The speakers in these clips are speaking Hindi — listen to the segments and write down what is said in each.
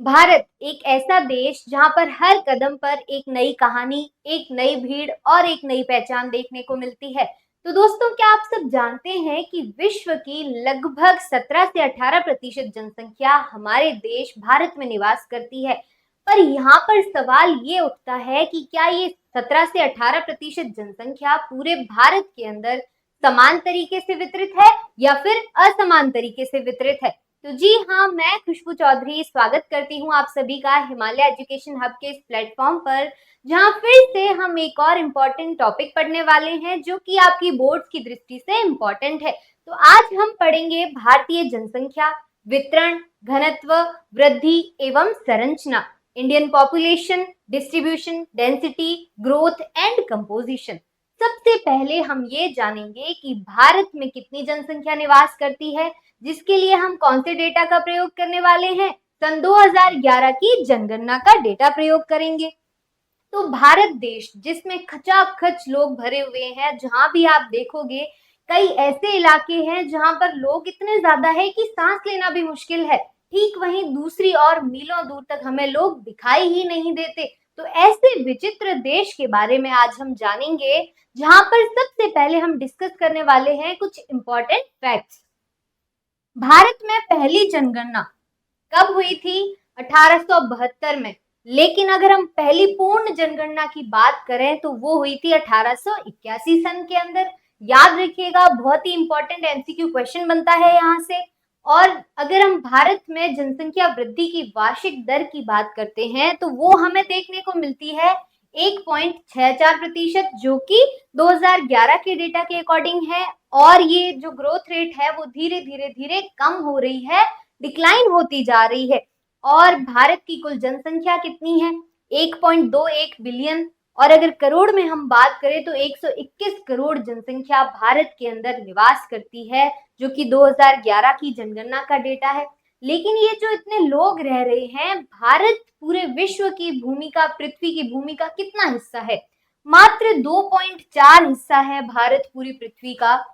भारत एक ऐसा देश जहां पर हर कदम पर एक नई कहानी, एक नई भीड़ और एक नई पहचान देखने को मिलती है। तो दोस्तों, क्या आप सब जानते हैं कि विश्व की लगभग 17 से 18% जनसंख्या हमारे देश भारत में निवास करती है। पर यहाँ पर सवाल ये उठता है कि क्या ये 17 से 18% जनसंख्या पूरे भारत के अंदर समान तरीके से वितरित है या फिर असमान तरीके से वितरित है। तो जी हाँ, मैं खुशबू चौधरी स्वागत करती हूँ आप सभी का हिमालय एजुकेशन हब के इस प्लेटफॉर्म पर, जहाँ फिर से हम एक और इम्पोर्टेंट टॉपिक पढ़ने वाले हैं जो कि आपकी बोर्ड की दृष्टि से इम्पोर्टेंट है। तो आज हम पढ़ेंगे भारतीय जनसंख्या, वितरण, घनत्व, वृद्धि एवं संरचना, Indian population, distribution, density, growth and composition. सबसे पहले हम ये जानेंगे कि भारत में कितनी जनसंख्या निवास करती है, जिसके लिए हम कौन से डेटा का प्रयोग करने वाले हैं। सन 2011 की जनगणना का डेटा प्रयोग करेंगे। तो भारत देश जिसमें खचाखच लोग भरे हुए हैं, जहां भी आप देखोगे कई ऐसे इलाके हैं जहां पर लोग इतने ज्यादा है कि सांस लेना भी मुश्किल है। ठीक वहीं दूसरी ओर मीलों दूर तक हमें लोग दिखाई ही नहीं देते। तो ऐसे विचित्र देश के बारे में आज हम जानेंगे, जहां पर सबसे पहले हम डिस्कस करने वाले हैं कुछ इंपॉर्टेंट फैक्ट्स। भारत में पहली जनगणना कब हुई थी? 1872 में। लेकिन अगर हम पहली पूर्ण जनगणना की बात करें तो वो हुई थी 1881 सन के अंदर। याद रखिएगा, बहुत ही इंपॉर्टेंट एमसीक्यू क्वेश्चन बनता है यहाँ से। और अगर हम भारत में जनसंख्या वृद्धि की वार्षिक दर की बात करते हैं तो वो हमें देखने को मिलती है 1.64%, जो कि 2011 के डेटा के अकॉर्डिंग है। और ये जो ग्रोथ रेट है वो धीरे धीरे धीरे कम हो रही है, डिक्लाइन होती जा रही है। और भारत की कुल जनसंख्या कितनी है? 1.21 बिलियन। और अगर करोड़ में हम बात करें तो 121 करोड़ जनसंख्या भारत के अंदर निवास करती है, जो कि 2011 की जनगणना का डेटा है। लेकिन ये जो इतने लोग रह रहे हैं, भारत पूरे विश्व की भूमि का, पृथ्वी की भूमि का कितना हिस्सा है? मात्र 2.4 हिस्सा है भारत पूरी पृथ्वी का।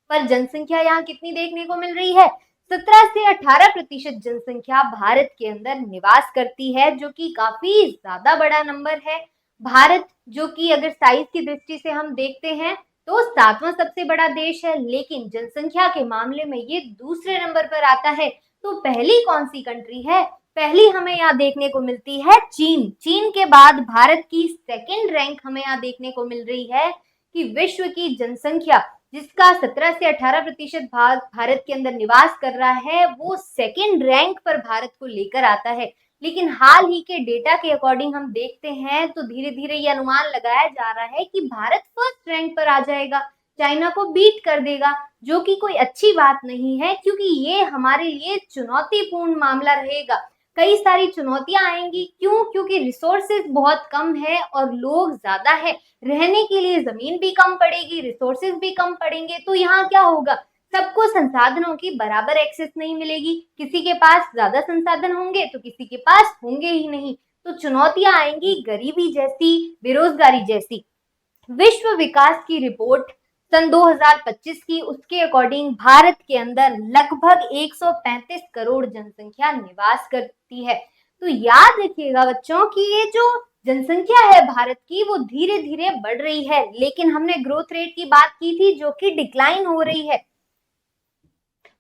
पर जनसंख्या यहाँ कितनी देखने को मिल रही है? 17 से 18% जनसंख्या भारत के अंदर निवास करती है, जो कि काफी ज्यादा बड़ा नंबर है। भारत, जो कि अगर साइज की दृष्टि से हम देखते हैं तो 7वां सबसे बड़ा देश है, लेकिन जनसंख्या के मामले में ये दूसरे नंबर पर आता है। तो पहली कौन सी कंट्री है? पहली हमें यहाँ देखने को मिलती है चीन। चीन के बाद भारत की सेकेंड रैंक हमें यहाँ देखने को मिल रही है कि विश्व की जनसंख्या जिसका 17 से 18% भाग भारत के अंदर निवास कर रहा है, वो सेकेंड रैंक पर भारत को लेकर आता है। लेकिन हाल ही के डेटा के अकॉर्डिंग हम देखते हैं तो धीरे धीरे ये अनुमान लगाया जा रहा है कि भारत फर्स्ट रैंक पर आ जाएगा, चाइना को बीट कर देगा। जो कि कोई अच्छी बात नहीं है, क्योंकि ये हमारे लिए चुनौतीपूर्ण मामला रहेगा। कई सारी चुनौतियां आएंगी। क्यों? क्योंकि रिसोर्सेज बहुत कम है और लोग ज्यादा है। रहने के लिए जमीन भी कम पड़ेगी, रिसोर्सेज भी कम पड़ेंगे। तो यहाँ क्या होगा? सबको संसाधनों की बराबर एक्सेस नहीं मिलेगी। किसी के पास ज्यादा संसाधन होंगे तो किसी के पास होंगे ही नहीं। तो चुनौतियां आएंगी, गरीबी जैसी, बेरोजगारी जैसी। विश्व विकास की रिपोर्ट सन 2025 की, उसके अकॉर्डिंग भारत के अंदर लगभग 135 करोड़ जनसंख्या निवास करती है। तो याद रखिएगा बच्चों कि ये जो जनसंख्या है भारत की, वो धीरे धीरे बढ़ रही है। लेकिन हमने ग्रोथ रेट की बात की थी जो कि डिक्लाइन हो रही है।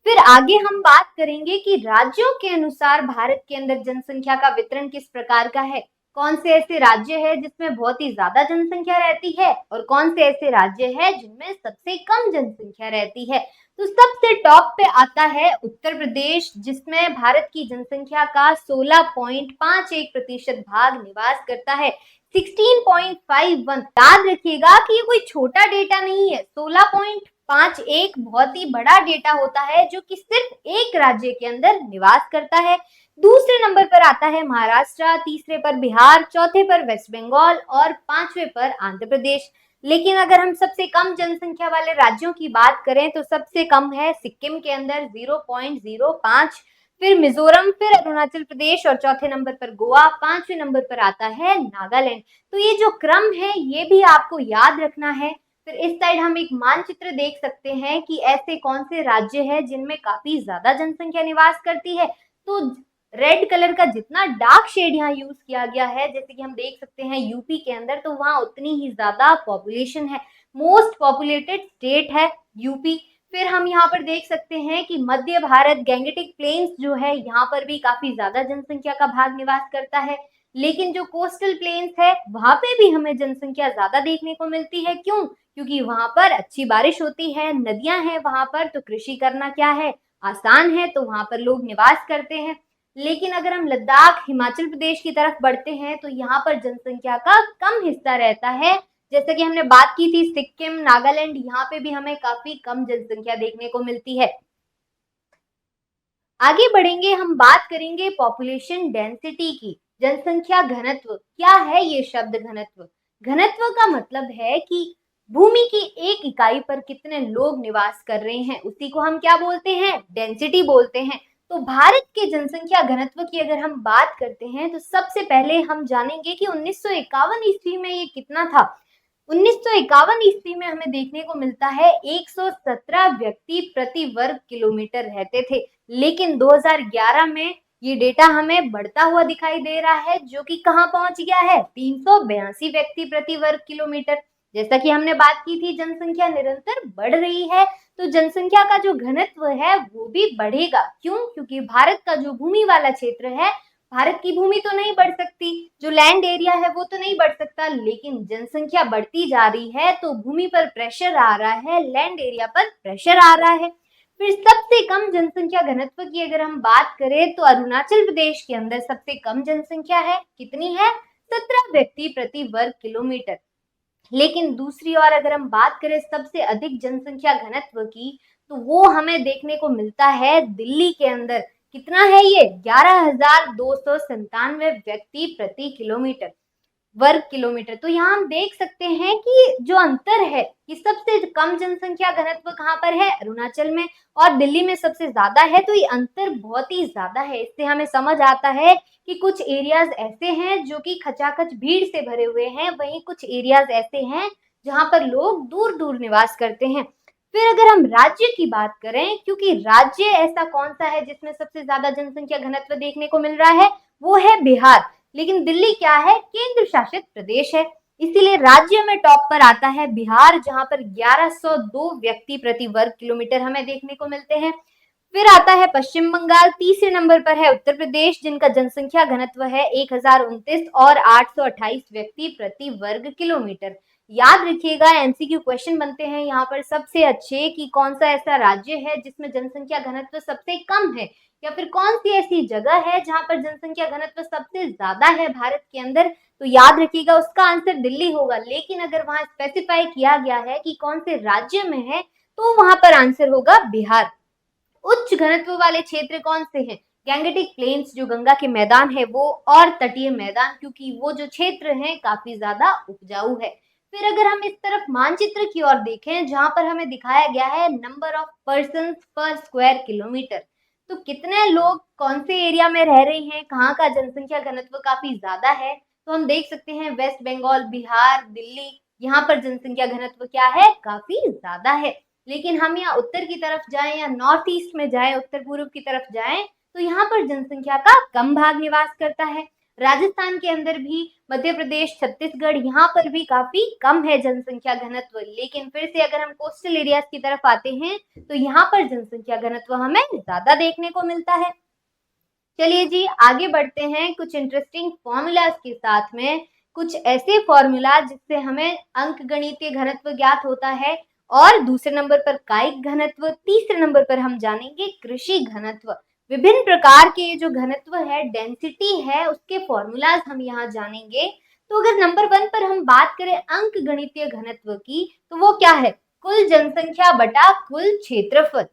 फिर आगे हम बात करेंगे कि राज्यों के अनुसार भारत के अंदर जनसंख्या का वितरण किस प्रकार का है। कौन से ऐसे राज्य है जिसमें बहुत ही ज्यादा जनसंख्या रहती है और कौन से ऐसे राज्य है जिनमें सबसे कम जनसंख्या रहती है। तो सबसे टॉप पे आता है उत्तर प्रदेश, जिसमें भारत की जनसंख्या का 16.51% भाग निवास करता है। 16.51। याद रखिएगा कि ये कोई छोटा डेटा नहीं है। 16.51 बहुत ही बड़ा डेटा होता है, जो कि सिर्फ एक राज्य के अंदर निवास करता है। दूसरे नंबर पर आता है महाराष्ट्र, तीसरे पर बिहार, चौथे पर वेस्ट बंगाल और पांचवे पर आंध्र प्रदेश। लेकिन अगर हम सबसे कम जनसंख्या वाले राज्यों की बात करें तो सबसे कम है सिक्किम के अंदर 0.05, फिर मिजोरम, फिर अरुणाचल प्रदेश और चौथे नंबर पर गोवा, पांचवें नंबर पर आता है नागालैंड। तो ये जो क्रम है ये भी आपको याद रखना है। फिर इस साइड हम एक मानचित्र देख सकते हैं कि ऐसे कौन से राज्य हैं जिनमें काफी ज्यादा जनसंख्या निवास करती है। तो रेड कलर का जितना डार्क शेड यहाँ यूज किया गया है, जैसे कि हम देख सकते हैं यूपी के अंदर, तो वहाँ उतनी ही ज्यादा पॉपुलेशन है, मोस्ट पॉपुलेटेड स्टेट है यूपी। फिर हम यहाँ पर देख सकते हैं कि मध्य भारत गैंगेटिक प्लेन्स जो है यहाँ पर भी काफी ज्यादा जनसंख्या का भाग निवास करता है, लेकिन जो कोस्टल प्लेन्स है वहां पे भी हमें जनसंख्या ज्यादा देखने को मिलती है। क्यों? क्योंकि वहां पर अच्छी बारिश होती है, नदियां हैं वहां पर, तो कृषि करना क्या है, आसान है, तो वहां पर लोग निवास करते हैं। लेकिन अगर हम लद्दाख हिमाचल प्रदेश की तरफ बढ़ते हैं तो यहाँ पर जनसंख्या का कम हिस्सा रहता है। जैसे कि हमने बात की थी सिक्किम, नागालैंड, यहाँ पे भी हमें काफी कम जनसंख्या देखने को मिलती है। आगे बढ़ेंगे, हम बात करेंगे पॉपुलेशन डेंसिटी की। जनसंख्या घनत्व क्या है? ये शब्द घनत्व, घनत्व का मतलब है कि भूमि की एक इकाई पर कितने लोग निवास कर रहे हैं, उसी को हम क्या बोलते हैं? डेंसिटी बोलते हैं। तो भारत के जनसंख्या घनत्व की अगर हम बात करते हैं तो सबसे पहले हम जानेंगे कि 1951 ईस्वी में ये कितना था। 1951 ईस्वी में हमें देखने को मिलता है 117 व्यक्ति प्रति वर्ग किलोमीटर रहते थे, लेकिन 2011 में ये डेटा हमें बढ़ता हुआ दिखाई दे रहा है, जो कि कहां पहुंच गया है? 382 व्यक्ति प्रति वर्ग किलोमीटर। जैसा कि हमने बात की थी, जनसंख्या निरंतर बढ़ रही है, तो जनसंख्या का जो घनत्व है वो भी बढ़ेगा। क्यों? क्योंकि भारत का जो भूमि वाला क्षेत्र है, भारत की भूमि तो नहीं बढ़ सकती, जो लैंड एरिया है वो तो नहीं बढ़ सकता, लेकिन जनसंख्या बढ़ती जा रही है तो भूमि पर प्रेशर आ रहा है, लैंड एरिया पर प्रेशर आ रहा है। फिर सबसे कम जनसंख्या घनत्व की अगर हम बात करें तो अरुणाचल प्रदेश के अंदर सबसे कम जनसंख्या है, कितनी है? 17 व्यक्ति प्रति वर्ग किलोमीटर। लेकिन दूसरी ओर अगर हम बात करें सबसे अधिक जनसंख्या घनत्व की, तो वो हमें देखने को मिलता है दिल्ली के अंदर। कितना है ये? 11,297 व्यक्ति प्रति किलोमीटर, वर्ग किलोमीटर। तो यहाँ हम देख सकते हैं कि जो अंतर है, कि सबसे कम जनसंख्या घनत्व कहाँ पर है? अरुणाचल में, और दिल्ली में सबसे ज्यादा है। तो ये अंतर बहुत ही ज्यादा है। इससे हमें समझ आता है कि कुछ एरियाज ऐसे हैं जो कि खचाखच भीड़ से भरे हुए हैं, वहीं कुछ एरियाज ऐसे हैं जहाँ पर लोग दूर दूर निवास करते हैं। फिर अगर हम राज्य की बात करें, क्योंकि राज्य ऐसा कौन सा है जिसमें सबसे ज्यादा जनसंख्या घनत्व देखने को मिल रहा है, वो है बिहार। लेकिन दिल्ली क्या है? केंद्र शासित प्रदेश है, इसीलिए राज्य में टॉप पर आता है बिहार, जहां पर 1102 व्यक्ति प्रति वर्ग किलोमीटर हमें देखने को मिलते हैं। फिर आता है पश्चिम बंगाल, तीसरे नंबर पर है उत्तर प्रदेश, जिनका जनसंख्या घनत्व है 1029 और 828 व्यक्ति प्रति वर्ग किलोमीटर। याद रखिएगा, एमसीक्यू क्वेश्चन बनते हैं यहाँ पर सबसे अच्छे कि कौन सा ऐसा राज्य है जिसमें जनसंख्या घनत्व सबसे कम है, या फिर कौन सी ऐसी जगह है जहां पर जनसंख्या घनत्व सबसे ज्यादा है भारत के अंदर। तो याद रखिएगा उसका आंसर दिल्ली होगा। लेकिन अगर वहां स्पेसिफाई किया गया है कि कौन से राज्य में है, तो वहां पर आंसर होगा बिहार। उच्च घनत्व वाले क्षेत्र कौन से हैं? गैंगेटिक प्लेन्स, जो गंगा के मैदान है वो, और तटीय मैदान, क्योंकि वो जो क्षेत्र हैं काफी ज्यादा उपजाऊ है। फिर अगर हम इस तरफ मानचित्र की ओर देखें, जहां पर हमें दिखाया गया है नंबर ऑफ पर्सन पर स्क्वायर किलोमीटर, तो कितने लोग कौन से एरिया में रह रहे हैं, कहाँ का जनसंख्या घनत्व काफी ज्यादा है, तो हम देख सकते हैं वेस्ट बंगाल, बिहार, दिल्ली, यहाँ पर जनसंख्या घनत्व क्या है? काफी ज्यादा है। लेकिन हम यहाँ उत्तर की तरफ जाएं या नॉर्थ ईस्ट में जाएं, उत्तर पूर्व की तरफ जाएं, तो यहाँ पर जनसंख्या का कम भाग निवास करता है। राजस्थान के अंदर भी, मध्य प्रदेश, छत्तीसगढ़, यहाँ पर भी काफी कम है जनसंख्या घनत्व। लेकिन फिर से अगर हम कोस्टल एरियाज की तरफ आते हैं तो यहाँ पर जनसंख्या घनत्व हमें ज्यादा देखने को मिलता है। चलिए जी, आगे बढ़ते हैं कुछ इंटरेस्टिंग फॉर्मूलाज के साथ में, कुछ ऐसे फॉर्मूला जिससे हमें अंकगणितीय घनत्व ज्ञात होता है, और दूसरे नंबर पर कायिक घनत्व, तीसरे नंबर पर हम जानेंगे कृषि घनत्व। विभिन्न प्रकार के जो घनत्व है, डेंसिटी है, उसके फॉर्मूलाज हम यहाँ जानेंगे। तो अगर नंबर 1 पर हम बात करें अंकगणितीय घनत्व की, तो वो क्या है? कुल जनसंख्या बटा कुल क्षेत्रफल।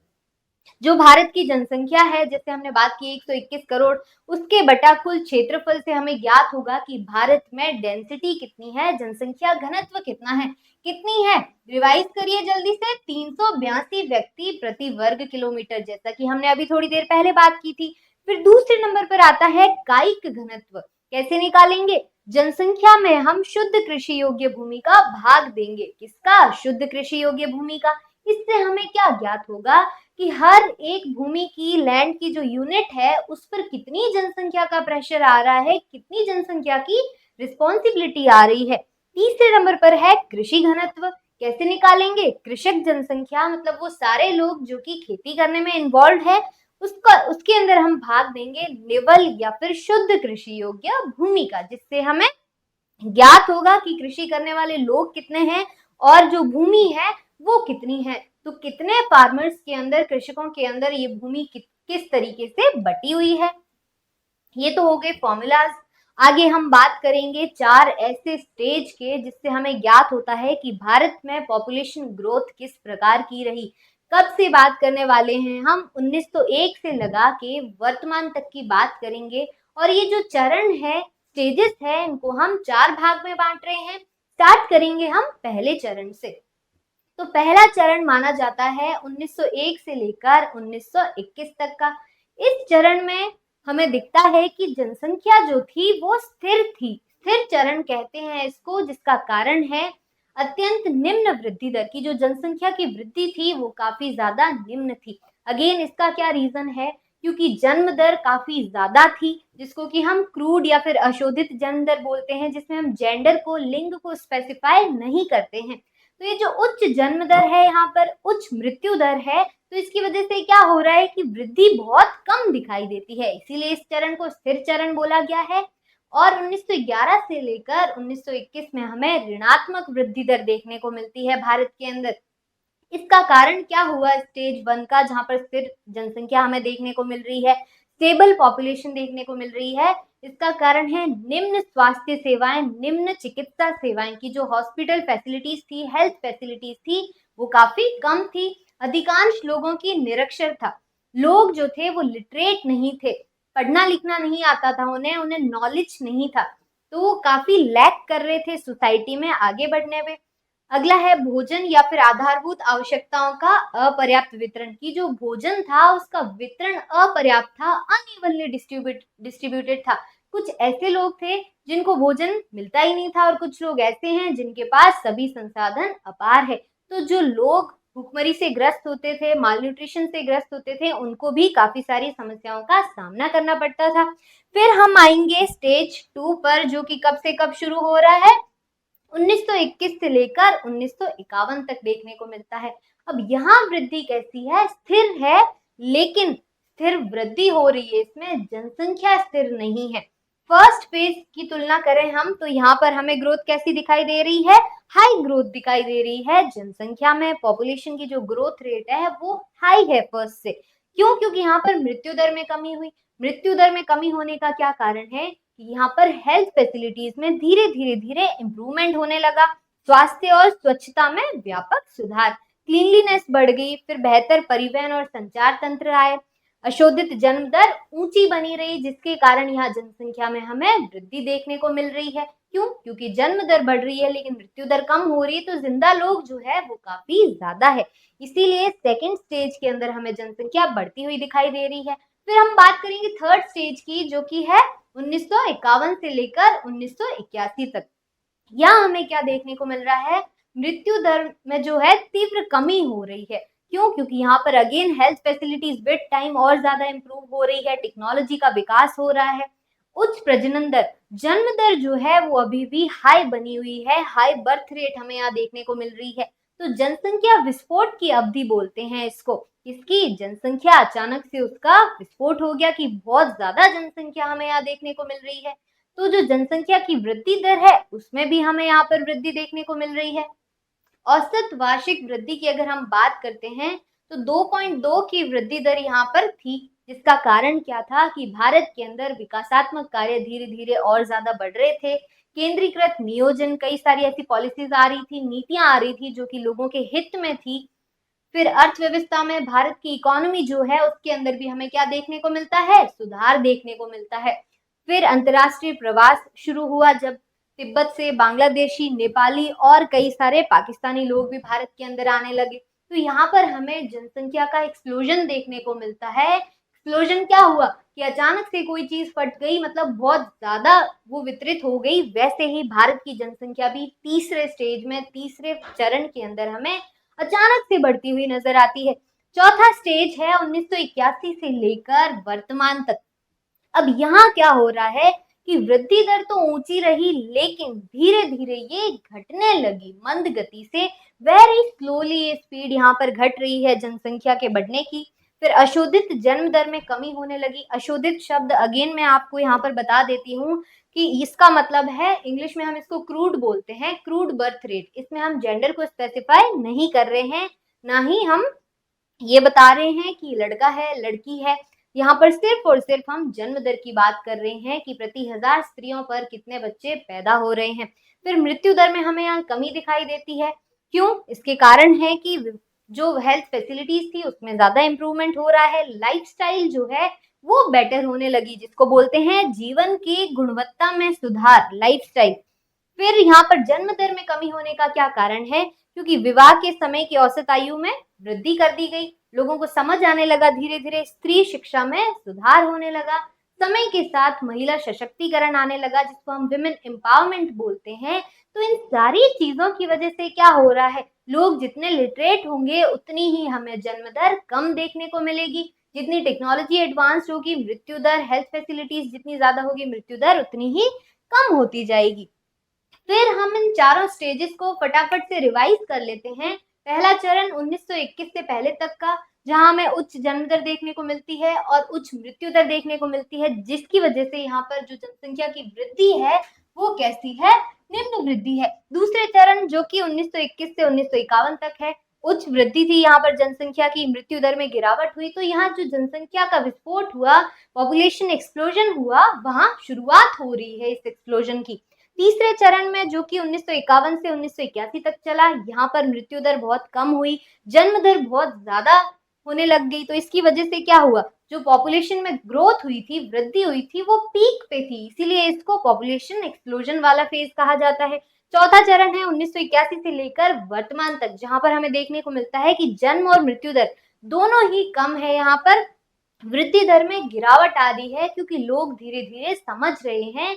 जो भारत की जनसंख्या है, जैसे हमने बात की 121 करोड़, उसके बटा कुल क्षेत्रफल से हमें ज्ञात होगा कि भारत में डेंसिटी कितनी है, जनसंख्या घनत्व कितना है, कितनी है? रिवाइज करिए जल्दी से, 382 व्यक्ति प्रति वर्ग किलोमीटर, जैसा कि हमने अभी थोड़ी देर पहले बात की थी। फिर दूसरे नंबर पर आता है कायिक घनत्व। कैसे निकालेंगे? जनसंख्या में हम शुद्ध कृषि योग्य भूमि का भाग देंगे। किसका? शुद्ध कृषि योग्य भूमि का। इससे हमें क्या ज्ञात होगा कि हर एक भूमि की लैंड की जो यूनिट है उस पर कितनी जनसंख्या का प्रेशर आ रहा है, कितनी जनसंख्या की रिस्पॉन्सिबिलिटी आ रही है। तीसरे नंबर पर है कृषि घनत्व। कैसे निकालेंगे? कृषक जनसंख्या मतलब वो सारे लोग जो कि खेती करने में इन्वॉल्व है, उसके अंदर हम भाग देंगे निवल या फिर शुद्ध कृषि योग्य भूमि का, जिससे हमें ज्ञात होगा कि कृषि करने वाले लोग कितने हैं और जो भूमि है वो कितनी है। तो कितने फार्मर्स के अंदर, कृषकों के अंदर ये भूमि किस तरीके से बटी हुई है। ये तो हो गए फॉर्मूलाज। आगे हम बात करेंगे 4 ऐसे स्टेज के जिससे हमें ज्ञात होता है कि भारत में पॉपुलेशन ग्रोथ किस प्रकार की रही। कब से बात करने वाले हैं हम? 1901 से लगा के वर्तमान तक की बात करेंगे। और ये जो चरण है, स्टेजेस है, इनको हम 4 भाग में बांट रहे हैं। स्टार्ट करेंगे हम पहले चरण से। तो पहला चरण माना जाता है 1901 से लेकर 1921 तक का। इस चरण में हमें दिखता है कि जनसंख्या जो थी वो स्थिर थी। स्थिर चरण कहते हैं इसको, जिसका कारण है अत्यंत निम्न वृद्धि दर की। जो जनसंख्या की वृद्धि थी वो काफी ज्यादा निम्न थी। अगेन इसका क्या रीजन है? क्योंकि जन्म दर काफी ज्यादा थी, जिसको कि हम क्रूड या फिर अशोधित जन्म दर बोलते हैं, जिसमें हम जेंडर को, लिंग को स्पेसिफाई नहीं करते हैं। तो ये जो उच्च जन्म दर है, यहाँ पर उच्च मृत्यु दर है, तो इसकी वजह से क्या हो रहा है कि वृद्धि बहुत कम दिखाई देती है, इसीलिए इस चरण को स्थिर चरण बोला गया है। और 1911 से लेकर 1921 में हमें ऋणात्मक वृद्धि दर देखने को मिलती है भारत के अंदर। इसका कारण क्या हुआ? स्टेज 1 का, जहां पर स्थिर जनसंख्या हमें देखने को मिल रही है, स्टेबल पॉपुलेशन देखने को मिल रही है। इसका कारण है निम्न स्वास्थ्य सेवाएं, निम्न चिकित्सा सेवाएं की जो हॉस्पिटल फैसिलिटीज थी, हेल्थ फैसिलिटीज थी, वो काफी कम थी। अधिकांश लोगों की निरक्षर था। लोग जो थे वो लिटरेट नहीं थे, पढ़ना लिखना नहीं आता था उन्हें, उन्हें नॉलेज नहीं था, तो वो काफी लैक कर रहे थे सोसाइटी में आगे बढ़ने में। अगला है भोजन या फिर आधारभूत आवश्यकताओं का अपर्याप्त वितरण। की जो भोजन था उसका वितरण अपर्याप्त था, अनइवनली डिस्ट्रीब्यूटेड था। कुछ ऐसे लोग थे जिनको भोजन मिलता ही नहीं था और कुछ लोग ऐसे हैं जिनके पास सभी संसाधन अपार है। तो जो लोग भूखमरी से ग्रस्त होते थे, मालन्यूट्रिशन से ग्रस्त होते थे, उनको भी काफी सारी समस्याओं का सामना करना पड़ता था। फिर हम आएंगे स्टेज 2 पर, जो कि कब से कब शुरू हो रहा है? 1921 से लेकर 1951 तक देखने को मिलता है। अब यहाँ वृद्धि कैसी है? स्थिर है, लेकिन स्थिर वृद्धि हो रही है, इसमें जनसंख्या स्थिर नहीं है। फर्स्ट फेज की तुलना करें हम तो यहाँ पर हमें ग्रोथ कैसी दिखाई दे रही है? हाई ग्रोथ दिखाई दे रही है जनसंख्या में। पॉपुलेशन की जो ग्रोथ रेट है वो हाई है फर्स्ट से। क्यों? क्योंकि यहाँ पर मृत्यु दर में कमी हुई। मृत्यु दर में कमी होने का क्या कारण है? यहाँ पर हेल्थ फैसिलिटीज में धीरे धीरे धीरे इम्प्रूवमेंट होने लगा। स्वास्थ्य और स्वच्छता में व्यापक सुधार, क्लीनलीनेस बढ़ गई। फिर बेहतर परिवहन और संचार तंत्र आए। अशोधित जन्म दर ऊंची बनी रही, जिसके कारण यहाँ जनसंख्या में हमें वृद्धि देखने को मिल रही है। क्यों? क्योंकि जन्म दर बढ़ रही है लेकिन मृत्यु दर कम हो रही है, तो जिंदा लोग जो है वो काफी ज्यादा है। इसीलिए सेकेंड स्टेज के अंदर हमें जनसंख्या बढ़ती हुई दिखाई दे रही है। फिर हम बात करेंगे थर्ड स्टेज की, जो कि है 1951 से लेकर 1981 तक। यहाँ हमें क्या देखने को मिल रहा है? मृत्यु दर में जो है तीव्र कमी हो रही है। क्यों? क्योंकि यहाँ पर again health facilities with time और ज्यादा इंप्रूव हो रही है, टेक्नोलॉजी का विकास हो रहा है। उच्च प्रजनन दर, जन्म दर जो है वो अभी भी हाई बनी हुई है, हाई बर्थ रेट हमें यहाँ देखने को मिल रही है। तो जनसंख्या विस्फोट की अवधि बोलते हैं इसको। इसकी जनसंख्या अचानक से उसका विस्फोट हो गया कि बहुत ज्यादा जनसंख्या हमें यहाँ देखने को मिल रही है। तो जो जनसंख्या की वृद्धि दर है उसमें भी हमें यहाँ पर वृद्धि देखने को मिल रही है। औसत वार्षिक वृद्धि की अगर हम बात करते हैं तो 2.2 की वृद्धि दर यहाँ पर थी। जिसका कारण क्या था कि भारत के अंदर विकासात्मक कार्य धीरे धीरे और ज्यादा बढ़ रहे थे। केंद्रीकृत नियोजन, कई सारी ऐसी पॉलिसीज आ रही थी, नीतियां आ रही थी जो कि लोगों के हित में थी। फिर अर्थव्यवस्था में भारत की इकोनॉमी जो है उसके अंदर भी हमें क्या देखने को मिलता है? सुधार देखने को मिलता है। फिर अंतर्राष्ट्रीय प्रवास शुरू हुआ, जब तिब्बत से बांग्लादेशी, नेपाली और कई सारे पाकिस्तानी लोग भी भारत के अंदर आने लगे। तो यहाँ पर हमें जनसंख्या का एक्सप्लोजन देखने को मिलता है। एक्सप्लोजन क्या हुआ कि अचानक से कोई चीज फट गई, मतलब बहुत ज्यादा वो वितरित हो गई। वैसे ही भारत की जनसंख्या भी तीसरे स्टेज में, तीसरे चरण के अंदर हमें अचानक से बढ़ती हुई नजर आती है। चौथा स्टेज है 1981 से लेकर वर्तमान तक। अब यहाँ क्या हो रहा है कि वृद्धि दर तो ऊंची रही, लेकिन धीरे धीरे ये घटने लगी मंद गति से। वेरी स्लोली ये स्पीड यहाँ पर घट रही है जनसंख्या के बढ़ने की। फिर अशोधित जन्म दर में कमी होने लगी। अशोधित शब्द अगेन मैं आपको यहाँ पर बता देती हूँ कि इसका मतलब है, इंग्लिश में हम इसको क्रूड बोलते हैं, क्रूड बर्थ रेट। इसमें हम जेंडर को स्पेसिफाई नहीं कर रहे हैं, ना ही हम ये बता रहे हैं कि लड़का है लड़की है। यहाँ पर सिर्फ और सिर्फ हम जन्म दर की बात कर रहे हैं कि प्रति 1000 स्त्रियों पर कितने बच्चे पैदा हो रहे हैं। फिर मृत्यु दर में हमें यहाँ कमी दिखाई देती है। क्यों? इसके कारण है कि जो हेल्थ फैसिलिटीज थी उसमें ज्यादा इंप्रूवमेंट हो रहा है। लाइफस्टाइल जो है वो बेटर होने लगी, जिसको बोलते हैं जीवन की गुणवत्ता में सुधार, लाइफस्टाइल। फिर यहाँ पर जन्म दर में कमी होने का क्या कारण है? क्योंकि विवाह के समय की औसत आयु में वृद्धि कर दी गई। लोगों को समझ आने लगा धीरे धीरे, स्त्री शिक्षा में सुधार होने लगा। समय के साथ महिला सशक्तिकरण आने लगा, जिसको हम विमेन एम्पावरमेंट बोलते हैं। तो इन सारी चीजों की वजह से क्या हो रहा है, लोग जितने लिटरेट होंगे उतनी ही हमें जन्म दर कम देखने को मिलेगी। जितनी टेक्नोलॉजी एडवांस होगी, मृत्यु दर, हेल्थ फैसिलिटीज जितनी ज्यादा होगी, मृत्यु दर उतनी ही कम होती जाएगी। फिर हम इन चारों स्टेजेस को फटाफट से रिवाइज कर लेते हैं। पहला चरण 1921 से पहले तक का, जहां हमें उच्च जन्म दर देखने को मिलती है और उच्च मृत्यु दर देखने को मिलती है, जिसकी वजह से यहाँ पर जो जनसंख्या की वृद्धि है वो कैसी है, निम्न वृद्धि है। दूसरे चरण जो कि 1921 से 1951 तक है, उच्च वृद्धि थी यहाँ पर जनसंख्या की, मृत्यु दर में गिरावट हुई। तो यहाँ जो जनसंख्या का विस्फोट हुआ, पॉपुलेशन एक्सप्लोजन हुआ, वहां शुरुआत हो रही है इस एक्सप्लोजन की। तीसरे चरण में जो कि 1951 से 1981 तक चला, यहाँ पर मृत्यु दर बहुत कम हुई, जन्म दर बहुत ज्यादा होने लग गई। तो इसकी वजह से क्या हुआ, जो पॉपुलेशन में ग्रोथ हुई थी, वृद्धि हुई थी, वो पीक पे थी, इसीलिए इसको पॉपुलेशन एक्सप्लोजन वाला फेज कहा जाता है। चौथा चरण है 1981 से लेकर वर्तमान तक, जहां पर हमें देखने को मिलता है कि जन्म और मृत्यु दर दोनों ही कम है। यहाँ पर वृद्धि दर में गिरावट आ रही है, क्योंकि लोग धीरे धीरे समझ रहे हैं,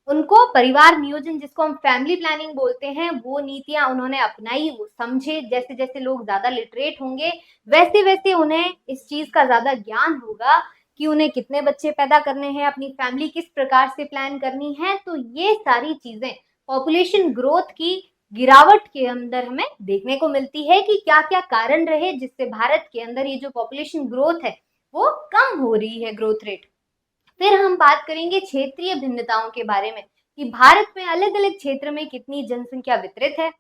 उनको परिवार नियोजन, जिसको हम फैमिली प्लानिंग बोलते हैं, वो नीतियां उन्होंने अपनाई, वो समझे। जैसे जैसे लोग ज्यादा लिटरेट होंगे, वैसे वैसे उन्हें इस चीज का ज्यादा ज्ञान होगा कि उन्हें कितने बच्चे पैदा करने हैं, अपनी फैमिली किस प्रकार से प्लान करनी है। तो ये सारी चीजें पॉपुलेशन ग्रोथ की गिरावट के अंदर हमें देखने को मिलती है कि क्या क्या कारण रहे जिससे भारत के अंदर ये जो पॉपुलेशन ग्रोथ है वो कम हो रही है, ग्रोथ रेट। फिर हम बात करेंगे क्षेत्रीय भिन्नताओं के बारे में कि भारत में अलग अलग क्षेत्र में कितनी जनसंख्या वितरित है।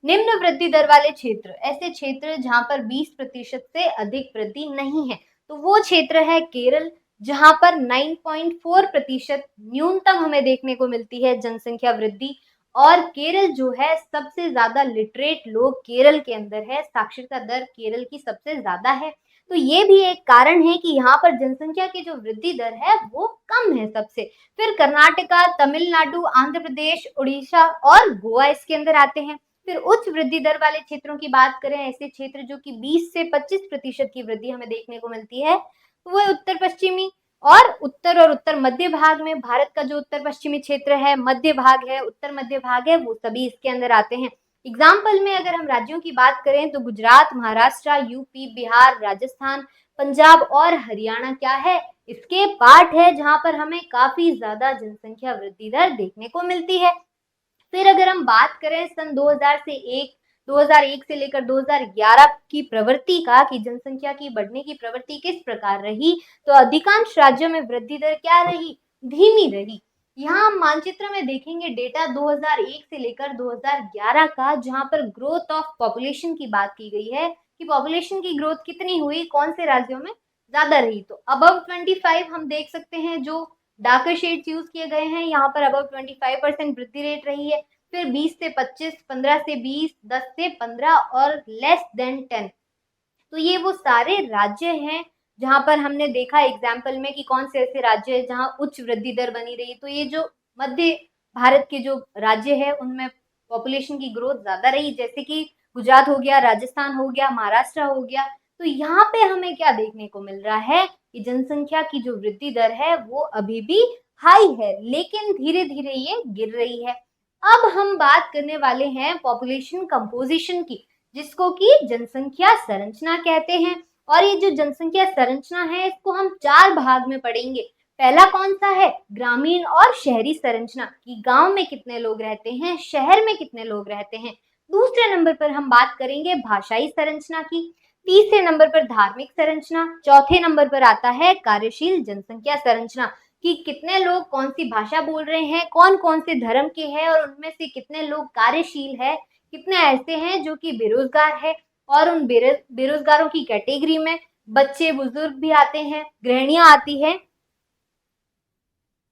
निम्न वृद्धि दर वाले क्षेत्र, ऐसे क्षेत्र जहां पर 20% से अधिक वृद्धि नहीं है, तो वो क्षेत्र है केरल, जहां पर 9.4% न्यूनतम हमें देखने को मिलती है जनसंख्या वृद्धि। और केरल जो है, सबसे ज्यादा लिटरेट लोग केरल के अंदर है, साक्षरता दर केरल की सबसे ज्यादा है। तो ये भी एक कारण है कि यहाँ पर जनसंख्या की जो वृद्धि दर है वो कम है सबसे। फिर कर्नाटका, तमिलनाडु, आंध्र प्रदेश, उड़ीसा और गोवा इसके अंदर आते हैं। फिर उच्च वृद्धि दर वाले क्षेत्रों की बात करें, ऐसे क्षेत्र जो कि 20 से 25% की वृद्धि हमें देखने को मिलती है, तो वो उत्तर पश्चिमी और उत्तर मध्य भाग में। भारत का जो उत्तर पश्चिमी क्षेत्र है, मध्य भाग है, उत्तर मध्य भाग है, वो सभी इसके अंदर आते हैं। एग्जाम्पल में अगर हम राज्यों की बात करें तो गुजरात, महाराष्ट्र, यूपी, बिहार, राजस्थान, पंजाब और हरियाणा क्या है, इसके पार्ट है, जहां पर हमें काफी ज्यादा जनसंख्या वृद्धि दर देखने को मिलती है। फिर अगर हम बात करें सन 2001 से लेकर 2011 की प्रवृत्ति का, कि जनसंख्या की बढ़ने की प्रवृत्ति किस प्रकार रही, तो अधिकांश राज्यों में वृद्धि दर क्या रही, धीमी रही। यहाँ हम मानचित्र में देखेंगे डेटा 2001 से लेकर 2011 का, जहां पर ग्रोथ ऑफ पॉपुलेशन की बात की गई है कि पॉपुलेशन की ग्रोथ कितनी हुई, कौन से राज्यों में ज्यादा रही। तो अबव 25 हम देख सकते हैं, जो डार्कर शेड्स यूज किए गए हैं, यहाँ पर अबव 25% वृद्धि रेट रही है। फिर 20 से 25, 15 से 20, 10 से 15 और लेस देन 10। तो ये वो सारे राज्य हैं जहां पर हमने देखा एग्जाम्पल में कि कौन से ऐसे राज्य है जहां उच्च वृद्धि दर बनी रही। तो ये जो मध्य भारत के जो राज्य है उनमें पॉपुलेशन की ग्रोथ ज्यादा रही, जैसे कि गुजरात हो गया, राजस्थान हो गया, महाराष्ट्र हो गया। तो यहाँ पे हमें क्या देखने को मिल रहा है कि जनसंख्या की जो वृद्धि दर है वो अभी भी हाई है, लेकिन धीरे धीरे ये गिर रही है। अब हम बात करने वाले हैं पॉपुलेशन कंपोजिशन की, जिसको कि जनसंख्या संरचना कहते हैं। और ये जो जनसंख्या संरचना है इसको हम 4 भाग में पढ़ेंगे। पहला कौन सा है? ग्रामीण और शहरी संरचना, कि गांव में कितने लोग रहते हैं, शहर में कितने लोग रहते हैं। दूसरे नंबर पर हम बात करेंगे भाषाई संरचना की। तीसरे नंबर पर धार्मिक संरचना। चौथे नंबर पर आता है कार्यशील जनसंख्या संरचना, कि कितने लोग कौन सी भाषा बोल रहे हैं, कौन कौन से धर्म के हैं और उनमें से कितने लोग कार्यशील है, कितने ऐसे हैं जो कि बेरोजगार है। और उन बेरोजगारों की कैटेगरी में बच्चे बुजुर्ग भी आते हैं, गृहिणियां आती हैं।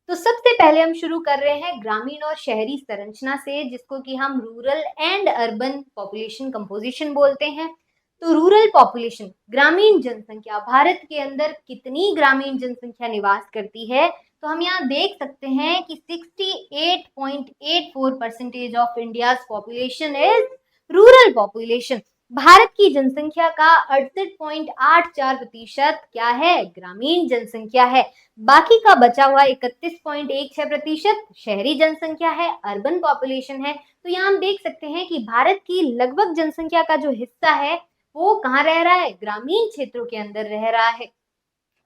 तो सबसे पहले हम शुरू कर रहे हैं ग्रामीण और शहरी संरचना से, जिसको कि हम rural and urban population composition बोलते हैं। तो रूरल पॉपुलेशन, ग्रामीण जनसंख्या, भारत के अंदर कितनी ग्रामीण जनसंख्या निवास करती है? तो हम यहाँ देख सकते हैं कि 68.84% of India's population is rural population. Bharat की जनसंख्या का 68.84% क्या है? ग्रामीण जनसंख्या है। बाकी का बचा हुआ 31.16% शहरी जनसंख्या है, अर्बन पॉपुलेशन है। तो यहाँ हम देख सकते हैं कि भारत की लगभग जनसंख्या का जो हिस्सा है वो कहाँ रह रहा है? ग्रामीण क्षेत्रों के अंदर रह रहा है।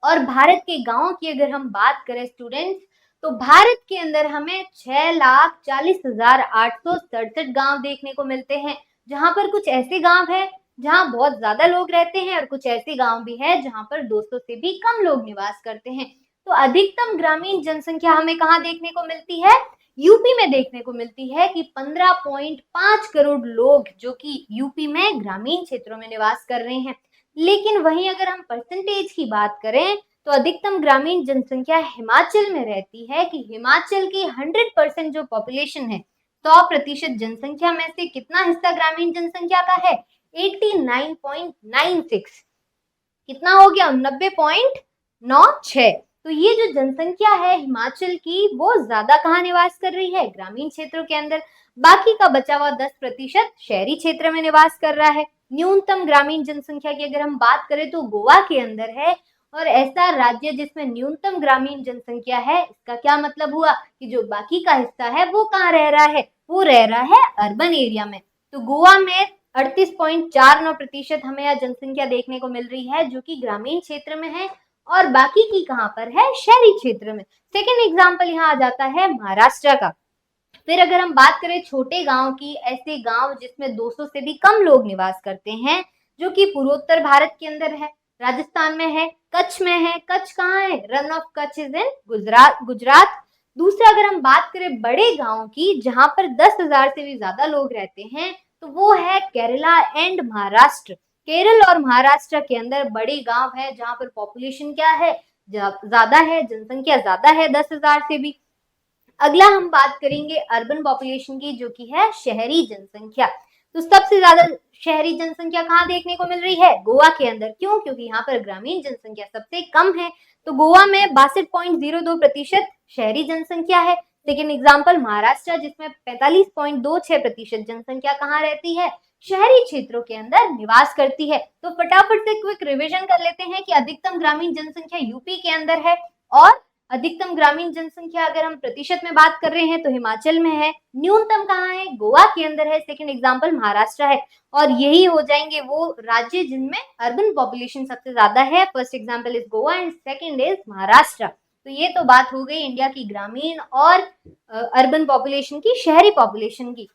और भारत के गांवों की अगर हम बात करें स्टूडेंट्स, तो भारत के अंदर हमें 6,40,867 गांव देखने को मिलते हैं, जहां पर कुछ ऐसे गांव हैं जहां बहुत ज्यादा लोग रहते हैं और कुछ ऐसे गांव भी है जहां पर 200 से भी कम लोग निवास करते हैं। तो अधिकतम ग्रामीण जनसंख्या हमें कहाँ देखने को मिलती है? यूपी में देखने को मिलती है कि 15.5 करोड़ लोग जो कि यूपी में ग्रामीण क्षेत्रों में निवास कर रहे हैं। लेकिन वहीं अगर हम परसेंटेज की बात करें तो अधिकतम ग्रामीण जनसंख्या हिमाचल में रहती है, कि हिमाचल की 100% जो पॉपुलेशन है, 100% जनसंख्या में से कितना हिस्सा ग्रामीण जनसंख्या का है? 89.96। कितना हो गया? 90.96। तो ये जो जनसंख्या है हिमाचल की वो ज्यादा कहाँ निवास कर रही है? ग्रामीण क्षेत्रों के अंदर। बाकी का बचा हुआ 10% शहरी क्षेत्र में निवास कर रहा है। न्यूनतम ग्रामीण जनसंख्या की अगर हम बात करें तो गोवा के अंदर है। और ऐसा राज्य जिसमें न्यूनतम ग्रामीण जनसंख्या है, इसका क्या मतलब हुआ कि जो बाकी का हिस्सा है वो कहाँ रह रहा है? वो रह रहा है अर्बन एरिया में। तो गोवा में 38.49% हमें यह जनसंख्या देखने को मिल रही है जो कि ग्रामीण क्षेत्र में है, और बाकी की कहां पर है? शहरी क्षेत्र में। सेकेंड एग्जाम्पल यहाँ आ जाता है महाराष्ट्र का। फिर अगर हम बात करें छोटे गांव की, ऐसे गांव जिसमें 200 से भी कम लोग निवास करते हैं, जो कि पूर्वोत्तर भारत के अंदर है, राजस्थान में है, कच्छ में है। कच्छ कहाँ है? Run of Kutch is in Gujarat. दूसरा अगर हम बात करें बड़े गांव की जहां पर 10,000 से भी ज्यादा लोग रहते हैं, तो वो है केरला एंड महाराष्ट्र। केरल और महाराष्ट्र के अंदर बड़े गांव है जहां पर पॉपुलेशन क्या है? ज्यादा है, जनसंख्या ज्यादा है 10,000 से भी। अगला हम बात करेंगे अर्बन पॉपुलेशन की, जो कि है शहरी जनसंख्या। तो सबसे ज्यादा शहरी जनसंख्या कहाँ देखने को मिल रही है? गोवा के अंदर। क्यों? क्योंकि यहाँ पर ग्रामीण जनसंख्या सबसे कम है। तो गोवा में 62.02% शहरी जनसंख्या है। सेकेंड एग्जाम्पल महाराष्ट्र, जिसमें 45.26% जनसंख्या कहाँ रहती है? शहरी क्षेत्रों के अंदर निवास करती है। तो फटाफट से क्विक रिविजन कर लेते हैं कि अधिकतम ग्रामीण जनसंख्या यूपी के अंदर है, और अधिकतम ग्रामीण जनसंख्या अगर हम प्रतिशत में बात कर रहे हैं तो हिमाचल में है। न्यूनतम कहाँ है? गोवा के अंदर है। सेकंड एग्जांपल महाराष्ट्र है। और यही हो जाएंगे वो राज्य जिनमें अर्बन पॉपुलेशन सबसे ज्यादा है। First example is Goa and second is Maharashtra. तो ये तो बात हो गई इंडिया की ग्रामीण और अर्बन पॉपुलेशन की, शहरी पॉपुलेशन की।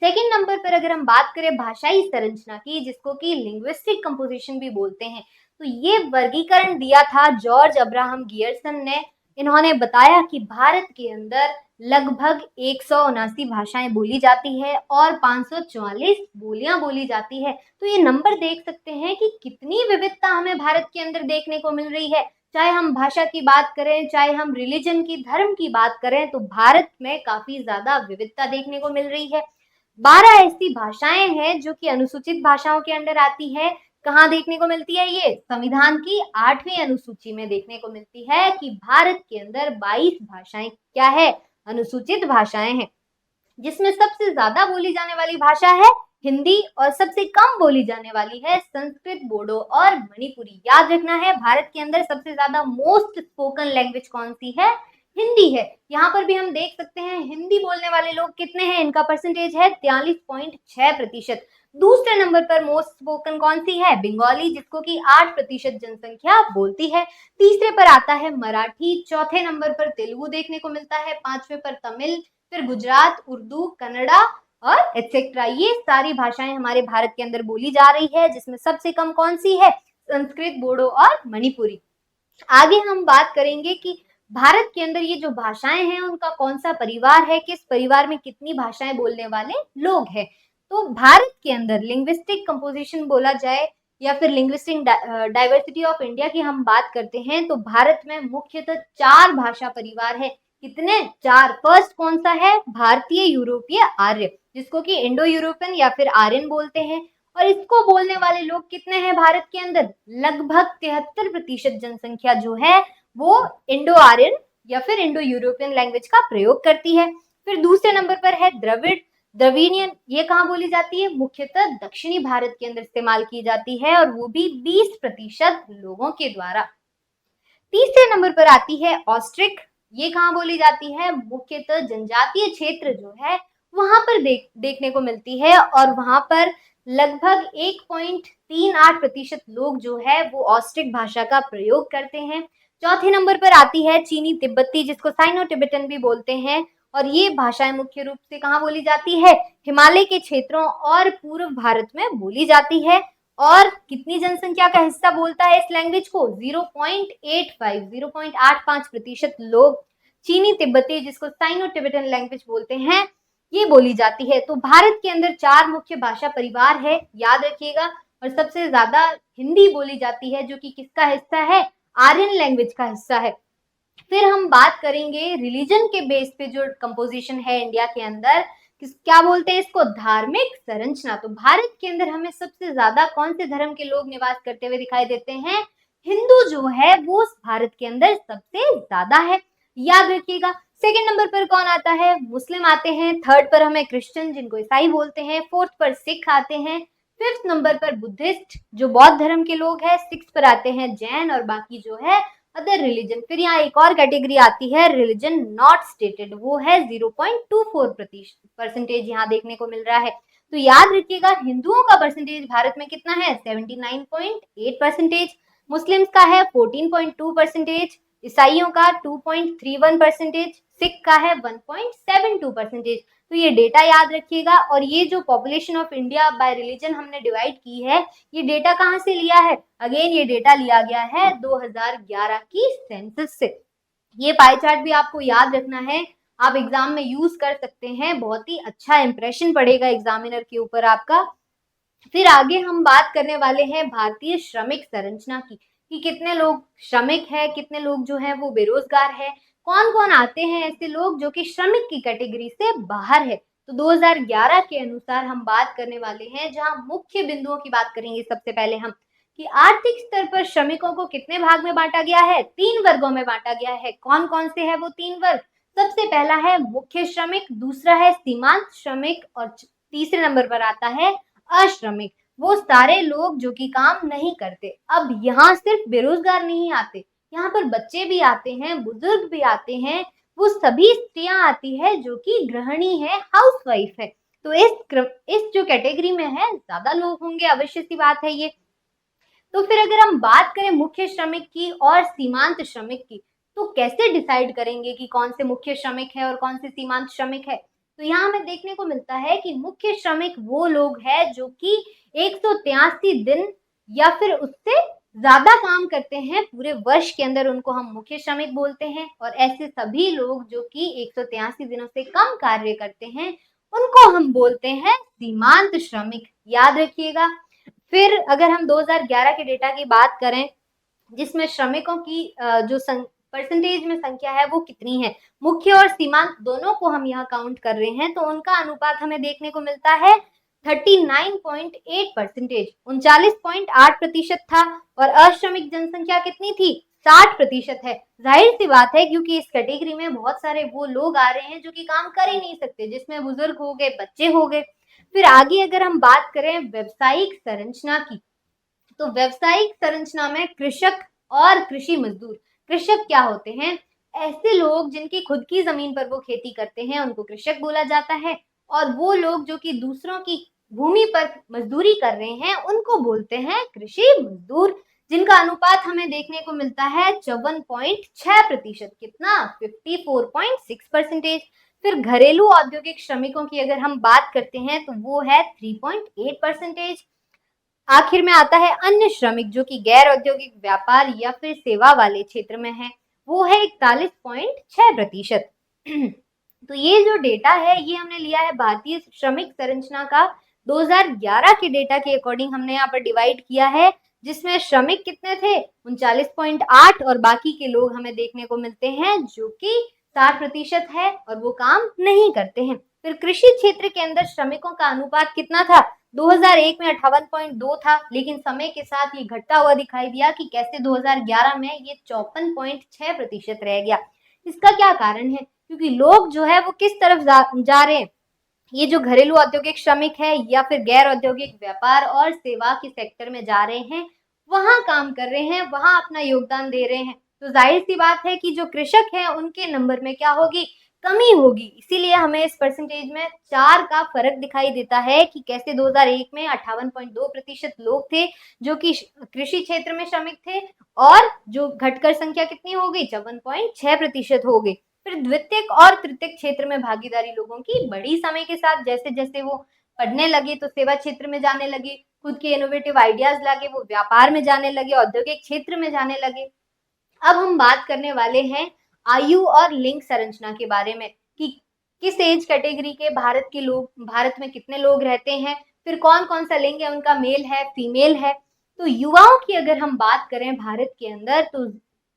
सेकेंड नंबर पर अगर हम बात करें भाषाई संरचना की, जिसको कि लिंग्विस्टिक कंपोजिशन भी बोलते हैं, तो ये वर्गीकरण दिया था जॉर्ज अब्राहम गियर्सन ने। इन्होंने बताया कि भारत के अंदर लगभग 179 भाषाएं बोली जाती है और 544 बोलियां बोली जाती है। तो ये नंबर देख सकते हैं कि कितनी विविधता हमें भारत के अंदर देखने को मिल रही है। चाहे हम भाषा की बात करें, चाहे हम रिलीजन की, धर्म की बात करें, तो भारत में काफी ज्यादा विविधता देखने को मिल रही है। 12 ऐसी भाषाएं हैं जो कि अनुसूचित भाषाओं के अंडर आती है। कहाँ देखने को मिलती है? ये संविधान की 8वीं अनुसूची में देखने को मिलती है कि भारत के अंदर 22 भाषाएं क्या है? अनुसूचित भाषाएं हैं। जिसमें सबसे ज्यादा बोली जाने वाली भाषा है हिंदी, और सबसे कम बोली जाने वाली है संस्कृत, बोडो और मणिपुरी। याद रखना है, भारत के अंदर सबसे ज्यादा मोस्ट स्पोकन लैंग्वेज कौन सी है? हिंदी है। यहाँ पर भी हम देख सकते हैं हिंदी बोलने वाले लोग कितने हैं, इनका परसेंटेज है 43.6%। दूसरे नंबर पर मोस्ट स्पोकन कौन सी है? बंगाली, जिसको कि 8% जनसंख्या बोलती है। तीसरे पर आता है मराठी, चौथे नंबर पर तेलुगु देखने को मिलता है, पांचवे पर तमिल, फिर गुजरात, उर्दू, कन्नड़ा और एटसेट्रा। ये सारी भाषाएं हमारे भारत के अंदर बोली जा रही है, जिसमें सबसे कम कौन सी है? संस्कृत, बोडो और मणिपुरी। आगे हम बात करेंगे कि भारत के अंदर ये जो भाषाएं हैं उनका कौन सा परिवार है, किस परिवार में कितनी भाषाएं बोलने वाले लोग हैं। तो भारत के अंदर लिंग्विस्टिक कंपोजिशन बोला जाए या फिर लिंग्विस्टिक डाइवर्सिटी ऑफ इंडिया की हम बात करते हैं तो भारत में मुख्यतः 4 भाषा परिवार है। कितने? 4। फर्स्ट कौन सा है? भारतीय यूरोपीय आर्य, जिसको कि इंडो यूरोपियन या फिर आर्यन बोलते हैं। और इसको बोलने वाले लोग कितने हैं भारत के अंदर? लगभग 73% जनसंख्या जो है वो इंडो आर्यन या फिर इंडो यूरोपियन लैंग्वेज का प्रयोग करती है। फिर दूसरे नंबर पर है द्रविडियन। ये कहाँ बोली जाती है? मुख्यतः दक्षिणी भारत के अंदर इस्तेमाल की जाती है और वो भी 20% लोगों के द्वारा। तीसरे नंबर पर आती है ऑस्ट्रिक। ये कहाँ बोली जाती है? मुख्यतः जनजातीय क्षेत्र जो है वहां पर देखने को मिलती है और वहां पर लगभग 1.38% लोग जो है वो ऑस्ट्रिक भाषा का प्रयोग करते हैं। चौथे नंबर पर आती है चीनी तिब्बती, जिसको साइनो टिबेटन भी बोलते हैं और ये भाषाएं मुख्य रूप से कहाँ बोली जाती है? हिमालय के क्षेत्रों और पूर्व भारत में बोली जाती है। और कितनी जनसंख्या का हिस्सा बोलता है इस लैंग्वेज को? 0.85% लोग चीनी तिब्बती, जिसको साइनो टिबेटन लैंग्वेज बोलते हैं, ये बोली जाती है। तो भारत के अंदर 4 मुख्य भाषा परिवार है, याद रखिएगा। और सबसे ज्यादा हिंदी बोली जाती है, जो कि किसका हिस्सा है? आर्यन लैंग्वेज का हिस्सा है। फिर हम बात करेंगे रिलीजन के बेस पे जो कंपोजिशन है इंडिया के अंदर, क्या बोलते हैं इसको? धार्मिक संरचना। तो भारत के अंदर हमें सबसे ज्यादा कौन से धर्म के लोग निवास करते हुए दिखाई देते हैं? हिंदू जो है वो भारत के अंदर सबसे ज्यादा है, याद रखिएगा। सेकंड नंबर पर कौन आता है? मुस्लिम आते हैं। थर्ड पर हमें क्रिश्चियन, जिनको ईसाई बोलते हैं। फोर्थ पर सिख आते हैं। फिफ्थ नंबर पर बुद्धिस्ट, जो बौद्ध धर्म के लोग हैं। सिक्स पर आते हैं जैन और बाकी जो है अदर रिलीजन। फिर यहाँ एक और कैटेगरी आती है रिलीजन नॉट स्टेटेड, वो है 0.24% यहाँ देखने को मिल रहा है। तो याद रखिएगा हिंदुओं का परसेंटेज भारत में कितना है? 79.8%, मुस्लिम्स का है 14.2%, ईसाइयों का 2.31%, सिख का है 1.72%। तो ये डेटा याद रखिएगा। और ये जो population of India by religion हमने डिवाइड की है, ये डेटा कहाँ से लिया है? अगेन ये डेटा लिया गया है 2011 की सेंसस से। ये पाई चार्ट भी आपको याद रखना है, आप एग्जाम में यूज कर सकते हैं, बहुत ही अच्छा इंप्रेशन पड़ेगा एग्जामिनर के ऊपर आपका। फिर आगे हम बात करने वाले हैं भारतीय श्रमिक संरचना की, कि कितने लोग श्रमिक है, कितने लोग जो है वो बेरोजगार है, कौन कौन आते हैं ऐसे लोग जो कि श्रमिक की कैटेगरी से बाहर है। तो 2011 के अनुसार हम बात करने वाले हैं, जहां मुख्य बिंदुओं की बात करेंगे सबसे पहले हम, कि आर्थिक स्तर पर श्रमिकों को कितने भाग में बांटा गया है? 3 वर्गों में बांटा गया है। कौन कौन से है वो 3 वर्ग? सबसे पहला है मुख्य श्रमिक, दूसरा है सीमांत श्रमिक और तीसरे नंबर पर आता है अश्रमिक। वो सारे लोग जो कि काम नहीं करते। अब यहाँ सिर्फ बेरोजगार नहीं आते, यहाँ पर बच्चे भी आते हैं, बुजुर्ग भी आते हैं, वो सभी स्त्रियां आती है जो कि गृहिणी है, हाउसवाइफ है। तो इस जो कैटेगरी में है ज्यादा लोग होंगे, अवश्य सी बात है ये। तो फिर अगर हम बात करें मुख्य श्रमिक की और सीमांत श्रमिक की, तो कैसे डिसाइड करेंगे कि कौन से मुख्य श्रमिक है और कौन से सीमांत श्रमिक है? तो यहाँ हमें देखने को मिलता है कि मुख्य श्रमिक वो लोग हैं जो कि 183 दिन या फिर उससे ज्यादा काम करते हैं पूरे वर्ष के अंदर, उनको हम मुख्य श्रमिक बोलते हैं। और ऐसे सभी लोग जो कि 183 दिनों से कम कार्य करते हैं, उनको हम बोलते हैं सीमांत श्रमिक, याद रखिएगा। फिर अगर हम 2011 के डेटा की बात करें, जिसमें श्रमिकों की जो परसेंटेज में संख्या है वो कितनी है, मुख्य और सीमांत दोनों को हम यहाँ काउंट कर रहे हैं, तो उनका अनुपात हमें देखने को मिलता है 39.8%, 39.8% था। और अश्रमिक जनसंख्या कितनी थी? 60% है। जाहिर सी बात है, क्योंकि इस कैटेगरी में बहुत सारे वो लोग आ रहे हैं जो कि काम कर ही नहीं सकते, जिसमें बुजुर्ग हो गए, बच्चे हो गए। फिर आगे अगर हम बात करें व्यवसायिक संरचना की, तो व्यवसायिक संरचना में कृषक और कृषि मजदूर। कृषक क्या होते हैं? ऐसे लोग जिनकी खुद की जमीन पर वो खेती करते हैं, उनको कृषक बोला जाता है। और वो लोग जो कि दूसरों की भूमि पर मजदूरी कर रहे हैं उनको बोलते हैं कृषि मजदूर, जिनका अनुपात हमें देखने को मिलता है 54.6%। कितना? 54.6%। फिर घरेलू औद्योगिक श्रमिकों की अगर हम बात करते हैं तो वो है 3.8%। आखिर में आता है अन्य श्रमिक जो कि गैर औद्योगिक व्यापार या फिर सेवा वाले क्षेत्र में है, वो है 41.6%। तो ये जो डेटा है ये हमने लिया है भारतीय श्रमिक संरचना का 2011 के डेटा के अकॉर्डिंग हमने यहाँ पर डिवाइड किया है, जिसमें श्रमिक कितने थे? 39.8, और बाकी के लोग हमें देखने को मिलते हैं जो कि 60% है और वो काम नहीं करते हैं। फिर कृषि क्षेत्र के अंदर श्रमिकों का अनुपात कितना था? 2001 में 58.2 था, लेकिन समय के साथ ये घटता हुआ दिखाई दिया कि कैसे 2011 में ये 54.6% रह गया। इसका क्या कारण है? क्योंकि लोग जो है वो किस तरफ जा रहे हैं? ये जो घरेलू औद्योगिक श्रमिक है या फिर गैर औद्योगिक व्यापार और सेवा के सेक्टर में जा रहे हैं, वहां काम कर रहे हैं, वहां अपना योगदान दे रहे हैं। तो जाहिर सी बात है कि जो कृषक हैं उनके नंबर में क्या होगी? कमी होगी। इसीलिए हमें इस परसेंटेज में 4 का फर्क दिखाई देता है कि कैसे 2001 में 58.2% लोग थे जो कि कृषि क्षेत्र में श्रमिक थे, और जो घटकर संख्या कितनी हो गई? 54.6% हो गई। फिर द्वितीयक और तृतीयक क्षेत्र में भागीदारी लोगों की बढ़ी समय के साथ, जैसे जैसे वो पढ़ने लगे तो सेवा क्षेत्र में जाने लगे, खुद के इनोवेटिव आइडियाज लाके वो व्यापार में जाने लगे, औद्योगिक क्षेत्र में जाने लगे। अब हम बात करने वाले हैं आयु और लिंग संरचना के बारे में कि किस एज कैटेगरी के भारत में कितने लोग रहते हैं, फिर कौन कौन सा लिंग है उनका, मेल है फीमेल है। तो युवाओं की अगर हम बात करें भारत के अंदर तो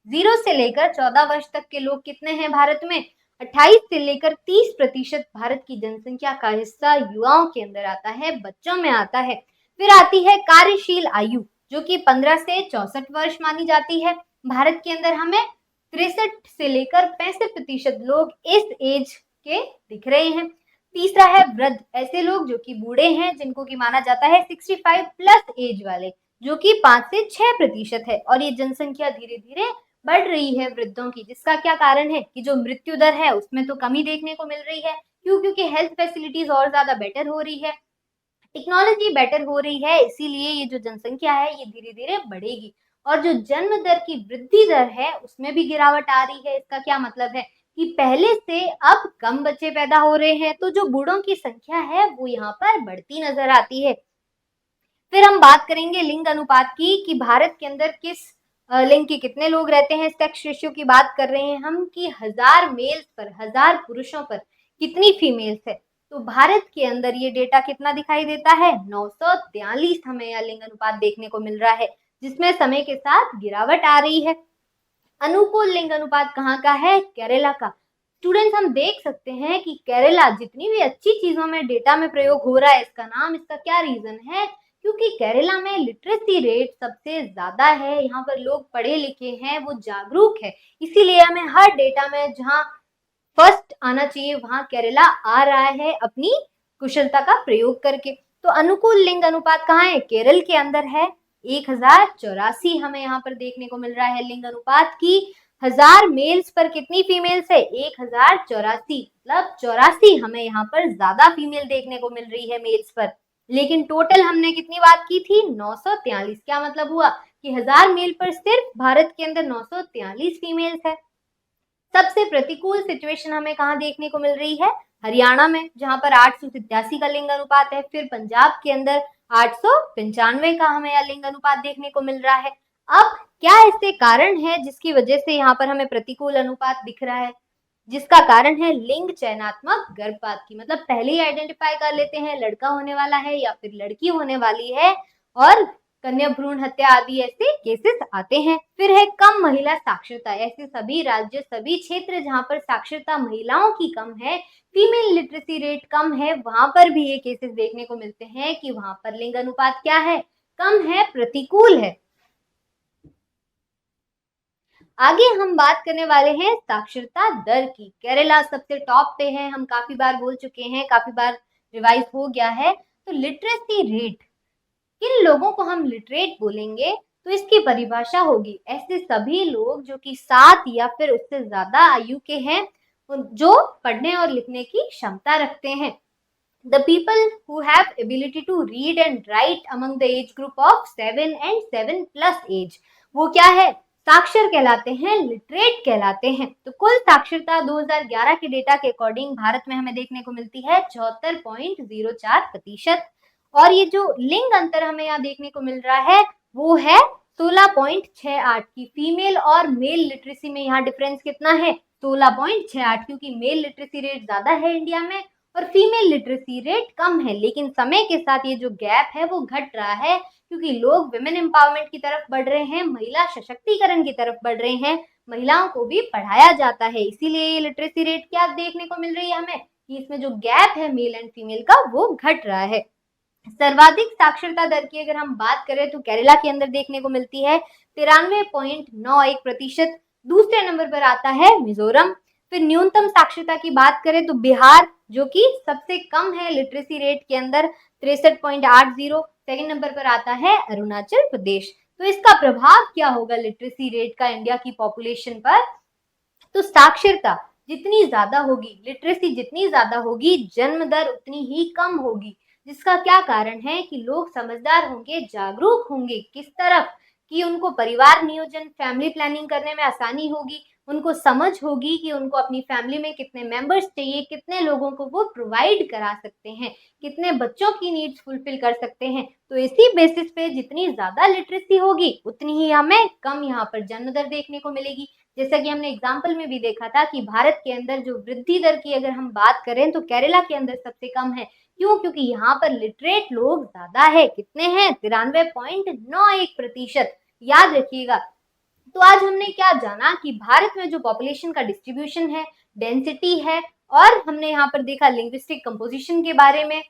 0 से लेकर 14 वर्ष तक के लोग कितने हैं भारत में? 28 से लेकर 30% भारत की जनसंख्या का हिस्सा युवाओं के अंदर आता है, बच्चों में आता है। फिर आती है कार्यशील आयु जो कि 15 से 64 वर्ष मानी जाती है। भारत के अंदर हमें 63 से लेकर 65% लोग इस एज के दिख रहे हैं। तीसरा है वृद्ध, ऐसे लोग जो कि बूढ़े हैं जिनको कि माना जाता है 65 प्लस एज वाले, जो कि 5 से 6% है, और ये जनसंख्या धीरे धीरे बढ़ रही है वृद्धों की, जिसका क्या कारण है कि जो मृत्यु दर है उसमें तो कमी देखने को मिल रही है। क्यों? क्योंकि हेल्थ फैसिलिटीज और ज्यादा बेटर हो रही है, टेक्नोलॉजी बेटर हो रही है, इसीलिए ये जो जनसंख्या है ये धीरे धीरे बढ़ेगी। और जो जन्म दर की वृद्धि दर है उसमें भी गिरावट आ रही है। इसका क्या मतलब है कि पहले से अब कम बच्चे पैदा हो रहे हैं, तो जो बूढ़ों की संख्या है वो यहाँ पर बढ़ती नजर आती है। फिर हम बात करेंगे लिंग अनुपात की कि भारत के अंदर किस लिंग के कितने लोग रहते हैं। सेक्स रेशियो की बात कर रहे हैं हम कि 1000 मेल्स पर 1000 पुरुषों पर कितनी फीमेल्स है। तो भारत के अंदर ये डेटा कितना दिखाई देता है? 943 हमें यह लिंग अनुपात देखने को मिल रहा है, जिसमें समय के साथ गिरावट आ रही है। अनुकूल लिंग अनुपात कहाँ का है? केरला का। स्टूडेंट्स हम देख सकते हैं कि केरला जितनी भी अच्छी चीजों में डेटा में प्रयोग हो रहा है, इसका क्या रीजन है? क्योंकि केरला में लिटरेसी रेट सबसे ज्यादा है, यहाँ पर लोग पढ़े लिखे हैं, वो जागरूक है, इसीलिए हमें हर डेटा में जहाँ फर्स्ट आना चाहिए वहां केरला आ रहा है अपनी कुशलता का प्रयोग करके। तो अनुकूल लिंग अनुपात कहाँ है? केरल के अंदर है। 1084 हमें यहाँ पर देखने को मिल रहा है लिंग अनुपात की 1000 मेल्स पर कितनी फीमेल्स है? 1084, मतलब 84 हमें यहाँ पर ज्यादा फीमेल देखने को मिल रही है मेल्स पर। लेकिन टोटल हमने कितनी बात की थी? 943। क्या मतलब हुआ कि 1000 मेल पर सिर्फ भारत के अंदर 943 फीमेल्स है। सबसे प्रतिकूल सिचुएशन हमें कहाँ देखने को मिल रही है? हरियाणा में, जहां पर 887 का लिंग अनुपात है। फिर पंजाब के अंदर 895 का हमें यह लिंग अनुपात देखने को मिल रहा है। अब क्या ऐसे कारण है जिसकी वजह से यहाँ पर हमें प्रतिकूल अनुपात दिख रहा है? जिसका कारण है लिंग चयनात्मक गर्भपात की, मतलब पहले ही आइडेंटिफाई कर लेते हैं लड़का होने वाला है या फिर लड़की होने वाली है, और कन्या भ्रूण हत्या आदि ऐसे केसेस आते हैं। फिर है कम महिला साक्षरता, ऐसे सभी राज्य सभी क्षेत्र जहां पर साक्षरता महिलाओं की कम है, फीमेल लिटरेसी रेट कम है, वहां पर भी ये केसेस देखने को मिलते हैं कि वहां पर लिंग अनुपात क्या है? कम है, प्रतिकूल है। आगे हम बात करने वाले हैं साक्षरता दर की। केरला सबसे टॉप पे है, हम काफी बार बोल चुके हैं, काफी बार रिवाइज हो गया है। तो लिटरेसी रेट, किन लोगों को हम लिटरेट बोलेंगे? तो इसकी परिभाषा होगी ऐसे सभी लोग जो कि 7 या फिर उससे ज्यादा आयु के हैं, जो पढ़ने और लिखने की क्षमता रखते हैं। The people who have ability to read and write among the age group of 7 and 7 plus age, वो क्या है, साक्षर कहलाते हैं, लिटरेट कहलाते हैं। तो कुल साक्षरता 2011 के डेटा के अकॉर्डिंग भारत में हमें देखने को मिलती है 74.04%। और ये जो लिंग अंतर हमें यहाँ देखने को मिल रहा है वो है 16.68 की। फीमेल और मेल लिटरेसी में यहाँ डिफरेंस कितना है, 16.68, क्योंकि मेल लिटरेसी रेट ज्यादा है इंडिया में और फीमेल लिटरेसी रेट कम है। लेकिन समय के साथ ये जो गैप है वो घट रहा है, क्योंकि लोग विमेन एम्पावरमेंट की तरफ बढ़ रहे हैं, महिला सशक्तिकरण की तरफ बढ़ रहे हैं, महिलाओं को भी पढ़ाया जाता है। इसीलिए ये लिटरेसी रेट क्या देखने को मिल रही है हमें कि इसमें जो गैप है मेल एंड फीमेल का वो घट रहा है। सर्वाधिक साक्षरता दर की अगर हम बात करें तो केरला के अंदर देखने को मिलती है 93.91%। दूसरे नंबर पर आता है मिजोरम। फिर न्यूनतम साक्षरता की बात करें तो बिहार, जो कि सबसे कम है लिटरेसी रेट के अंदर, 63.80। सेकंड नंबर पर आता है अरुणाचल प्रदेश। तो इसका प्रभाव क्या होगा लिटरेसी रेट का इंडिया की पॉपुलेशन पर? तो साक्षरता जितनी ज्यादा होगी, लिटरेसी जितनी ज्यादा होगी, जन्म दर उतनी ही कम होगी। जिसका क्या कारण है कि लोग समझदार होंगे, जागरूक होंगे किस तरफ, कि उनको परिवार नियोजन, फैमिली प्लानिंग करने में आसानी होगी, उनको समझ होगी कि उनको अपनी फैमिली में कितने मेंबर्स चाहिए, कितने लोगों को वो प्रोवाइड करा सकते हैं, कितने बच्चों की नीड्स फुलफिल कर सकते हैं। तो इसी बेसिस पे जितनी ज्यादा लिटरेसी होगी उतनी ही हमें कम यहाँ पर जन्म दर देखने को मिलेगी। जैसा कि हमने एग्जाम्पल में भी देखा था कि भारत के अंदर जो वृद्धि दर की अगर हम बात करें तो केरला के अंदर सबसे कम है। क्यों? क्योंकि यहाँ पर लिटरेट लोग ज्यादा है। कितने हैं? 93.91%। याद रखिएगा। तो आज हमने क्या जाना कि भारत में जो पॉपुलेशन का डिस्ट्रीब्यूशन है, डेंसिटी है, और हमने यहाँ पर देखा लिंग्विस्टिक कंपोजिशन के बारे में।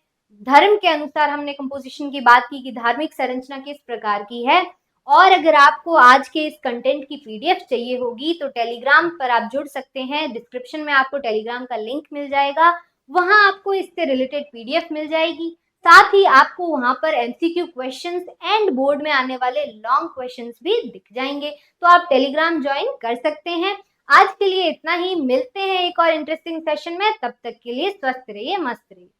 धर्म के अनुसार हमने कंपोजिशन की बात की कि धार्मिक संरचना किस प्रकार की है। और अगर आपको आज के इस कंटेंट की पीडीएफ चाहिए होगी तो टेलीग्राम पर आप जुड़ सकते हैं। डिस्क्रिप्शन में आपको टेलीग्राम का लिंक मिल जाएगा, वहां आपको इससे रिलेटेड पीडीएफ मिल जाएगी। साथ ही आपको वहां पर एमसीक्यू क्वेश्चंस एंड बोर्ड में आने वाले लॉन्ग क्वेश्चंस भी दिख जाएंगे। तो आप टेलीग्राम ज्वाइन कर सकते हैं। आज के लिए इतना ही, मिलते हैं एक और इंटरेस्टिंग सेशन में। तब तक के लिए स्वस्थ रहिए, मस्त रहिए।